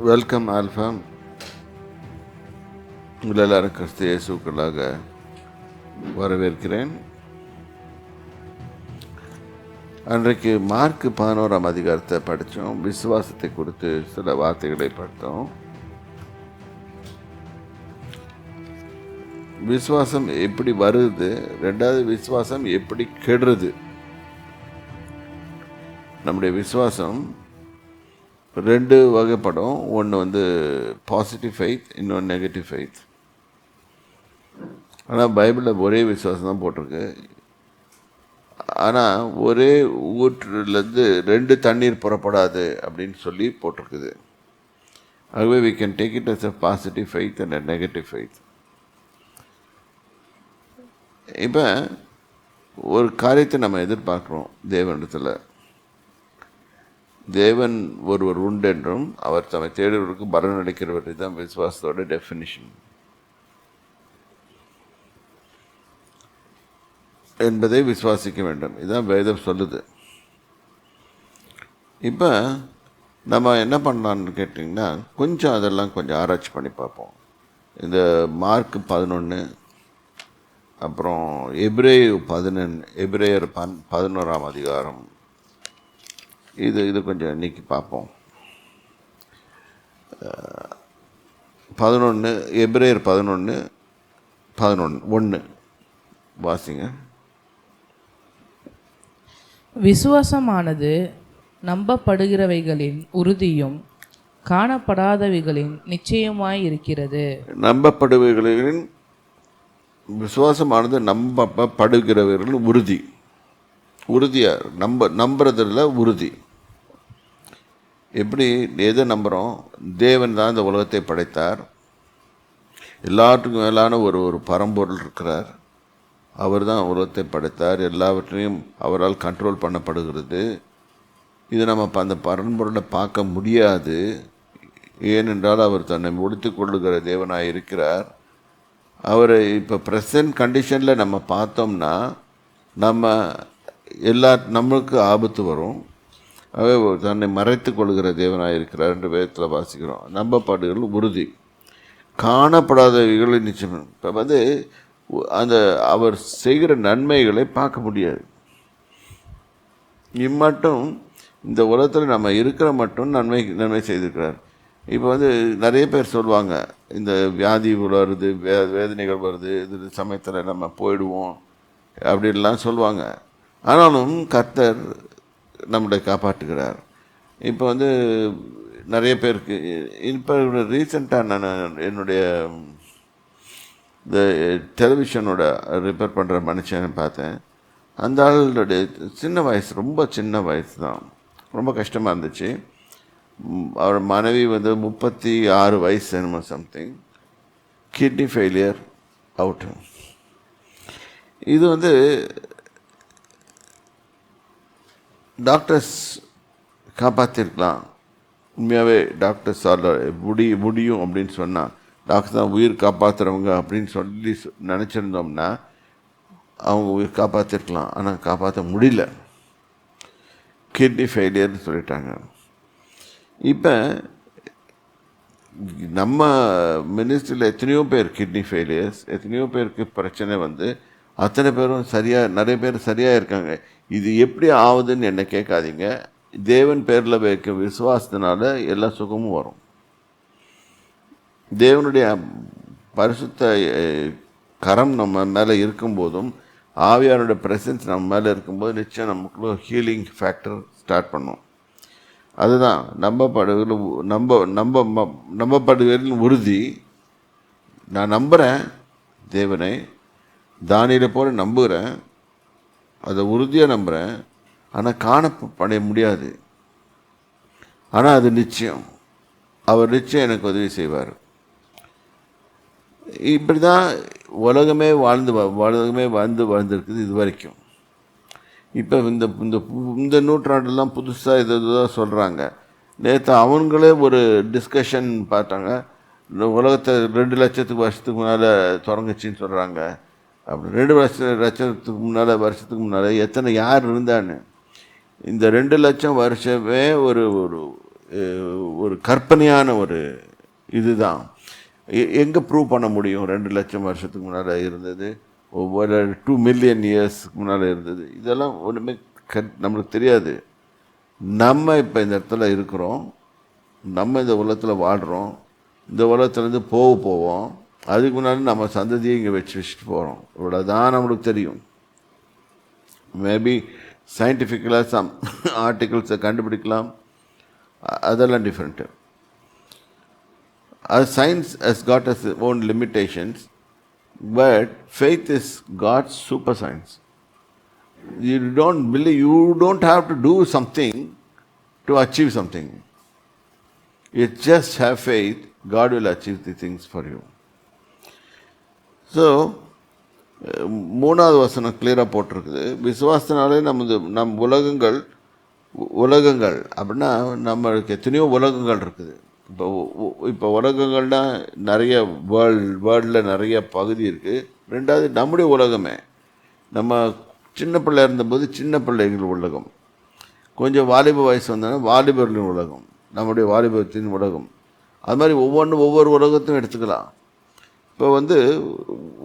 Welcome alpha. உங்கள் எல்லாரும் கிறிஸ்து இயேசுக்களாக வரவேற்கிறேன். அன்றைக்கு மார்க் 11ஆம் அதிகாரத்தை படித்தோம். விசுவாசத்தை குறித்து சில வார்த்தைகளை படித்தோம். விசுவாசம் எப்படி வருது, ரெண்டாவது விசுவாசம் எப்படி கெடுறது. நம்முடைய விசுவாசம் ரெண்டு வகைப்படும். ஒன்று பாசிட்டிவ் ஃபெய்த், இன்னொன்று நெகட்டிவ் ஃபெய்த். ஆனால் பைபிளில் ஒரே விசுவாசம் தான் போட்டிருக்கு. ஆனால் ஒரே ஊற்றுலேருந்து ரெண்டு தண்ணீர் புறப்படாது அப்படின்னு சொல்லி போட்டிருக்குது. ஆகவே we can take it as a positive faith and a negative faith. இப்போ ஒரு காரியத்தை நம்ம எதிர்பார்க்குறோம் தேவனிடத்தில். தேவன் ஒருவர் உண்டு என்றும் அவர் தம்மை தேடுவதற்கு பலன் அளிக்கிறவர். தான் விசுவாசத்தோட டெஃபினிஷன் என்பதை விசுவாசிக்க வேண்டும். இதுதான் வேதம் சொல்லுது. இப்போ நம்ம என்ன பண்ணலான்னு கேட்டிங்கன்னா, கொஞ்சம் அதெல்லாம் கொஞ்சம் ஆராய்ச்சி பண்ணி பார்ப்போம். இந்த மார்க் 11, அப்புறம் எபிரேயர் 11ஆம் அதிகாரம், இது கொஞ்சம் இன்னைக்கு பார்ப்போம். 11 எபிரேயர் 11 வாசிங்க. விசுவாசமானது நம்பப்படுகிறவைகளின் உறுதியும் காணப்படாதவைகளின் நிச்சயமாய் இருக்கிறது. நம்பப்படுபவைகளின் விசுவாசமானது நம்பப்படுகிறவர்களின் உறுதியாக நம்புறதுல உறுதி. எப்படி எதை நம்புகிறோம்? தேவன் தான் இந்த உலகத்தை படைத்தார். எல்லாத்துக்கும் மேலான ஒரு பரம்பொருள் இருக்கிறார். அவர் தான் உலகத்தை படைத்தார். எல்லாவற்றையும் அவரால் கண்ட்ரோல் பண்ணப்படுகிறது. இது நம்ம அந்த பரம்பொருளை பார்க்க முடியாது. ஏனென்றால் அவர் தன்னை முடித்து கொள்ளுகிற தேவனாக இருக்கிறார். அவரை இப்போ ப்ரெசன்ட் கண்டிஷனில் நம்ம பார்த்தோம்னா நம்மளுக்கு ஆபத்து வரும். தன்னை மறைத்து கொள்கிற தேவனாக இருக்கிறார் என்று வேதத்தில் வாசிக்கிறோம். நம்பப்பாடுகள் உறுதி, காணப்படாதவைகளை நிச்சயம். இப்போ அந்த அவர் செய்கிற நன்மைகளை பார்க்க முடியாது. இம்மட்டும் இந்த உலகத்தில் நம்ம இருக்கிற மட்டும் நன்மை செய்திருக்கிறார். இப்போ நிறைய பேர் சொல்லுவாங்க, இந்த வியாதி வருது, வேதனைகள் வருது, இது சமயத்தில் நம்ம போயிடுவோம் அப்படின்லாம் சொல்லுவாங்க. ஆனாலும் கர்த்தர் நம்மளை காப்பாற்றுகிறார். இப்போ நிறைய பேருக்கு இப்போ ரீசெண்டாக நான் என்னுடைய இந்த டெலிவிஷனோட ரிப்பேர் பண்ணுற மனுஷனை பார்த்தேன். அந்த ஆளுடைய சின்ன வயசு, ரொம்ப சின்ன வயசு தான். ரொம்ப கஷ்டமாக இருந்துச்சு. அவர் மனைவி 36 வயசு என்னமோ சம்திங், கிட்னி ஃபெயிலியர் அவுட்டு. இது டாக்டர்ஸ் காப்பாற்றிருக்கலாம். உண்மையாகவே டாக்டர்ஸ் முடியும் அப்படின்னு சொன்னால், டாக்டர் தான் உயிர் காப்பாற்றுறவங்க அப்படின்னு சொல்லி நினச்சிருந்தோம்னா அவங்க உயிர் காப்பாற்றிருக்கலாம். ஆனால் காப்பாற்ற முடியல, கிட்னி ஃபெயிலியர்னு சொல்லிட்டாங்க. இப்போ நம்ம மினிஸ்ட்ரியில் எத்தனையோ பேர் கிட்னி ஃபெயிலியர்ஸ், எத்தனையோ பேருக்கு பிரச்சனை அத்தனை பேரும் நிறைய பேர் சரியாக இருக்காங்க. இது எப்படி ஆகுதுன்னு என்ன கேட்காதீங்க. தேவன் பேரில் வைக்க விசுவாசத்தினால எல்லா சுகமும் வரும். தேவனுடைய பரிசுத்த கரம் நம்ம மேலே இருக்கும்போதும், ஆவியாரோட ப்ரெசன்ஸ் நம்ம மேலே இருக்கும்போது நிச்சயம் நமக்குள்ள ஹீலிங் ஃபேக்டர் ஸ்டார்ட் பண்ணும். அதுதான் நம்பப்படுவதில் உறுதி. நான் நம்புகிறேன் தேவனை, தானியேலை போல நம்புகிறேன், அதை உறுதியாக நம்புகிறேன். ஆனால் காணப்பட முடியாது. ஆனால் அது நிச்சயம், அவர் நிச்சயம் எனக்கு உதவி செய்வார். இப்படி தான் உலகமே வாழ்ந்துருக்குது இது வரைக்கும். இப்போ இந்த நூற்றாண்டெல்லாம் புதுசாக இதுதான் சொல்கிறாங்க. நேற்று அவங்களே ஒரு டிஸ்கஷன் பார்த்தாங்க. இந்த உலகத்தை 2 லட்சத்துக்கு வருஷத்துக்கு முன்னால் தொடங்குச்சின்னு சொல்கிறாங்க. அப்படி 2 வருஷத்துக்கு முன்னால் யார் இருந்தான்னு. இந்த 2 லட்சம் வருஷமே ஒரு ஒரு கற்பனையான ஒரு இதுதான். எங்கே ப்ரூவ் பண்ண முடியும்? 2 லட்சம் வருஷத்துக்கு முன்னால் இருந்தது, ஒவ்வொரு 2 மில்லியன் இயர்ஸ்க்கு முன்னால் இருந்தது, இதெல்லாம் ஒன்றுமே நம்மளுக்கு தெரியாது. நம்ம இப்போ இந்த இடத்துல இருக்கிறோம், நம்ம இந்த உலகத்தில் வாழ்கிறோம், இந்த உலகத்துலேருந்து போவோம், அதுக்கு முன்னாடி நம்ம சந்ததியை இங்கே வச்சுட்டு போகிறோம். இவ்வளோதான் நம்மளுக்கு தெரியும். மேபி சயின்டிஃபிக்கலாக சம் ஆர்டிகிள்ஸை கண்டுபிடிக்கலாம், அதெல்லாம் different. Science has got its own limitations, but faith is God's super science. You don't believe, you don't have to do something to achieve something. You just have faith, God will achieve the things for you. So, 3வது வசனம் கிளியராக போட்டிருக்குது. விசுவாசத்தினாலே நம் உலகங்கள் அப்படின்னா நம்மளுக்கு எத்தனையோ உலகங்கள் இருக்குது. இப்போ உலகங்கள்னால் நிறைய வேர்ல்டில் நிறைய பகுதி இருக்குது. 2வது நம்முடைய உலகமே, நம்ம சின்ன பிள்ளை இருந்தபோது சின்ன பிள்ளைகள் உலகம், கொஞ்சம் வாலிப வயசு வந்தோன்னா வாலிபர்களின் உலகம், நம்முடைய வாலிபத்தின் உலகம். அது மாதிரி ஒவ்வொரு உலகத்தையும் எடுத்துக்கலாம். இப்போ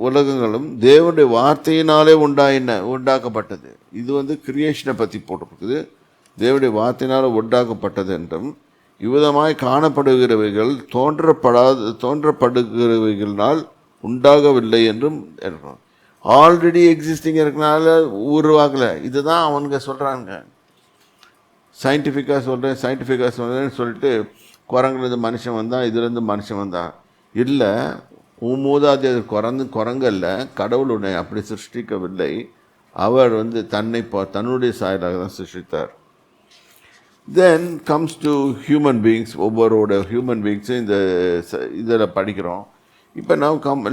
உலகங்களும் தேவனுடைய வார்த்தையினாலே உண்டாக்கப்பட்டது. இது கிரியேஷனை பற்றி போட்டிருக்குது. தேவனுடைய வார்த்தையினால் உண்டாக்கப்பட்டது என்றும், இவ்விதமாய் காணப்படுகிறவைகள் தோன்றப்படுகிறவைகளால் உண்டாகவில்லை என்றும் இருக்கணும். ஆல்ரெடி எக்ஸிஸ்டிங் இருக்கனால உருவாகலை. இதுதான் அவனுங்க சொல்கிறாங்க. சயின்டிஃபிக்காக சொல்கிறேன்னு சொல்லிட்டு குரங்குலேருந்து மனுஷன் வந்தான், இதுலேருந்து மனுஷன் வந்தான். இல்லை, மூதாதி அது குரங்கல்ல, கடவுள் உன்னை அப்படி சிருஷ்டிக்கவில்லை. அவர் தன்னுடைய சாயலாக தான் சிருஷ்டித்தார். Then comes to human beings. ஒவ்வொருவோட ஹியூமன் பீயிங்ஸும் இதில் படிக்கிறோம். இப்போ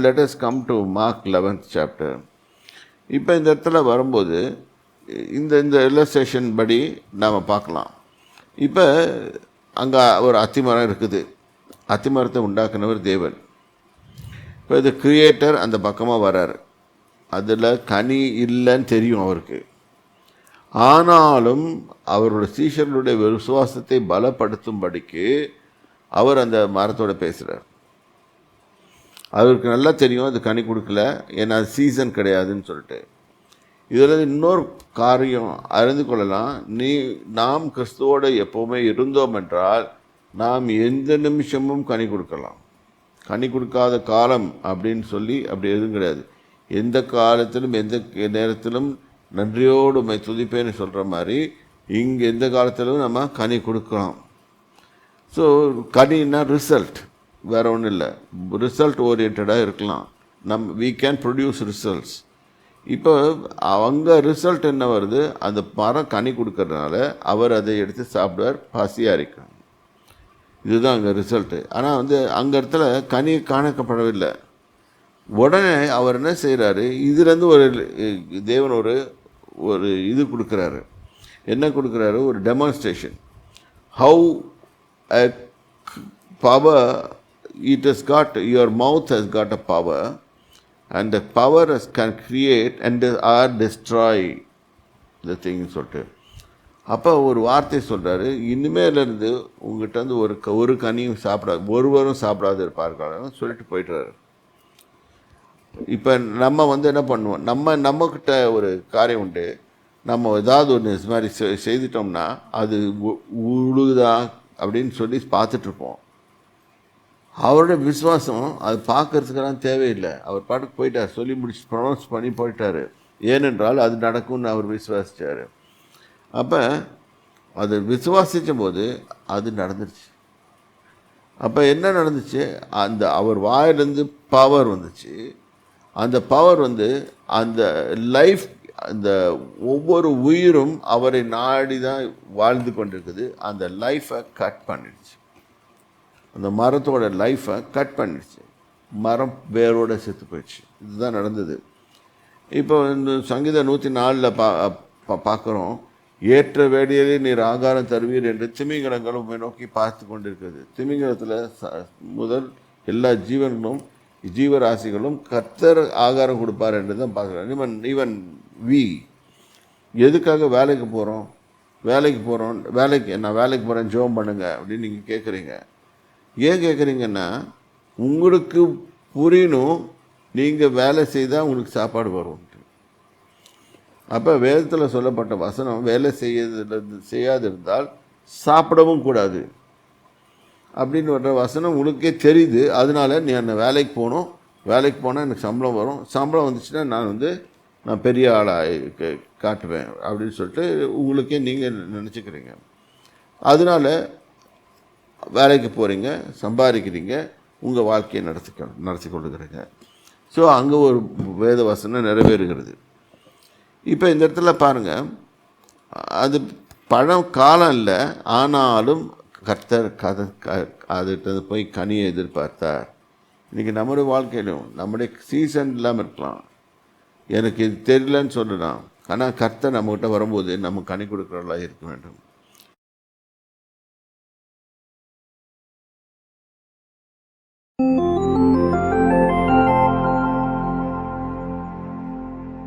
let us come to Mark 11th chapter. இப்போ இந்த இடத்துல வரும்போது இந்த இல்லஸ்ட்ரேஷன் படி நாம் பார்க்கலாம். இப்போ அங்கே ஒரு அத்திமரம் இருக்குது. அத்திமரத்தை உண்டாக்குனவர் தேவன். இப்போ இது கிரியேட்டர் அந்த பக்கமாக வர்றார். அதில் கனி இல்லைன்னு தெரியும் அவருக்கு. ஆனாலும் அவரோட சீஷர்களுடைய விசுவாசத்தை பலப்படுத்தும்படிக்கு அவர் அந்த மரத்தோடு பேசுகிறார். அவருக்கு நல்லா தெரியும் அது கனி கொடுக்கல, ஏன்னா அது சீசன் கிடையாதுன்னு சொல்லிட்டு. இதில் இன்னொரு காரியம் அறிந்து கொள்ளலாம். நாம் கிறிஸ்துவோடு எப்போவுமே இருந்தோம் என்றால் நாம் எந்த நிமிஷமும் கனி கொடுக்கலாம். கனி கொடுக்காத காலம் அப்படின்னு சொல்லி அப்படி எதுவும் கிடையாது. எந்த காலத்திலும் எந்த நேரத்திலும் நன்றியோடு உம்மை துதிப்பேன்னு சொல்கிற மாதிரி இங்கே எந்த காலத்திலும் நம்ம கனி கொடுக்கலாம். ஸோ கனின்னா ரிசல்ட், வேறு ஒன்றும் இல்லை. ரிசல்ட் ஓரியன்டாக இருக்கலாம். we can produce results. இப்போ அவங்க ரிசல்ட் என்ன வருது? அந்த மரம் கனி கொடுக்கறதுனால அவர் அதை எடுத்து சாப்பிடுவார், பசியாக இருக்கும். இதுதான் அங்கே ரிசல்ட்டு. ஆனால் அங்கே இடத்துல கனி காணக்கப்படவில்லை. உடனே அவர் என்ன செய்கிறாரு? இதுலேருந்து தேவன் ஒரு இது கொடுக்குறாரு. என்ன கொடுக்குறாரு? ஒரு demonstration. How a power it has got, your mouth has got a power, and the power can create and or destroy the thing சொல்லிட்டு. அப்போ ஒரு வார்த்தை சொல்கிறாரு, இனிமேலேருந்து உங்கள்கிட்ட ஒரு கனியும் சாப்பிடாது, ஒருவரும் சாப்பிடாது இருப்பார்கள் சொல்லிட்டு போய்ட்டுறாரு. இப்போ நம்ம என்ன பண்ணுவோம்? நம்மக்கிட்ட ஒரு காரியம் உண்டு. நம்ம ஏதாவது ஒன்று இது மாதிரி செய்துட்டோம்னா அது உழுகுதா அப்படின்னு சொல்லி பார்த்துட்ருப்போம். அவருடைய விசுவாசம் அது பார்க்கறதுக்கெல்லாம் தேவையில்லை. அவர் பாட்டுக்கு போயிட்டார், சொல்லி முடிச்சு ப்ரொனவுன்ஸ் பண்ணி போயிட்டார். ஏனென்றால் அது நடக்கும்னு அவர் விசுவாசித்தார். அப்போ அது விசுவாசித்த போது அது நடந்துருச்சு. அப்போ என்ன நடந்துச்சு? அவர் வாயிலேருந்து பவர் வந்துச்சு. அந்த பவர் அந்த லைஃப், அந்த ஒவ்வொரு உயிரும் அவரை நாடி தான் வாழ்ந்து கொண்டிருக்குது. அந்த லைஃப்பை கட் பண்ணிடுச்சு. அந்த மரத்தோட லைஃப்பை கட் பண்ணிடுச்சு. மரம் வேரோடு செத்து போயிடுச்சு. இதுதான் நடந்தது. இப்போ இந்த சங்கீதம் 104 பார்க்குறோம். ஏற்ற வேளையிலே நீர் ஆகாரம் தருவீர் என்று திமிங்கலங்கள் உம்மை நோக்கி பார்த்து கொண்டிருக்கிறது. திமிங்கலத்தில் முதல் எல்லா ஜீவன்களும் ஜீவராசிகளும் கர்த்தர் ஆகாரம் கொடுப்பார் என்று தான் பார்க்குறோம். ஈவன் வி எதுக்காக வேலைக்கு போகிறோம்? வேலைக்கு போகிறோம், நான் வேலைக்கு போகிறேன் ஜெபம் பண்ணுங்க அப்படின்னு நீங்கள் கேட்குறீங்க. ஏன் கேட்குறீங்கன்னா, உங்களுக்கு புரியணும் நீங்கள் வேலை செய்தால் உங்களுக்கு சாப்பாடு வரும். அப்போ வேதத்தில் சொல்லப்பட்ட வசனம் வேலை செய்யாதிருந்தால் சாப்பிடவும் கூடாது அப்படின்னு வர்ற வசனம் உங்களுக்கே தெரியுது. அதனால நீ அந்த வேலைக்கு போகணும், வேலைக்கு போனால் எனக்கு சம்பளம் வரும், சம்பளம் வந்துச்சுன்னா நான் பெரிய ஆளாக காட்டுவேன் அப்படின்னு சொல்லிட்டு உங்களுக்கே நீங்கள் நினச்சிக்கிறீங்க. அதனால வேலைக்கு போகிறீங்க, சம்பாதிக்கிறீங்க, உங்கள் வாழ்க்கையை நடத்தி கொள்ளுகிறீங்க. ஸோ அங்கே ஒரு வேத வசனம் நிறைவேறுகிறது. இப்போ இந்த இடத்துல பாருங்கள், அது காலம் இல்லை, ஆனாலும் கர்த்தர் அதுகிட்ட போய் கனியை எதிர்பார்த்தார். இன்றைக்கி நம்முடைய வாழ்க்கையிலும் நம்முடைய சீசன் இல்லாமல் இருக்கலாம், எனக்கு இது தெரியலன்னு சொல்லலாம். ஆனால் கர்த்தர் நம்மகிட்ட வரும்போது நம்ம கனி கொடுக்குறவர்களாக இருக்க வேண்டும்.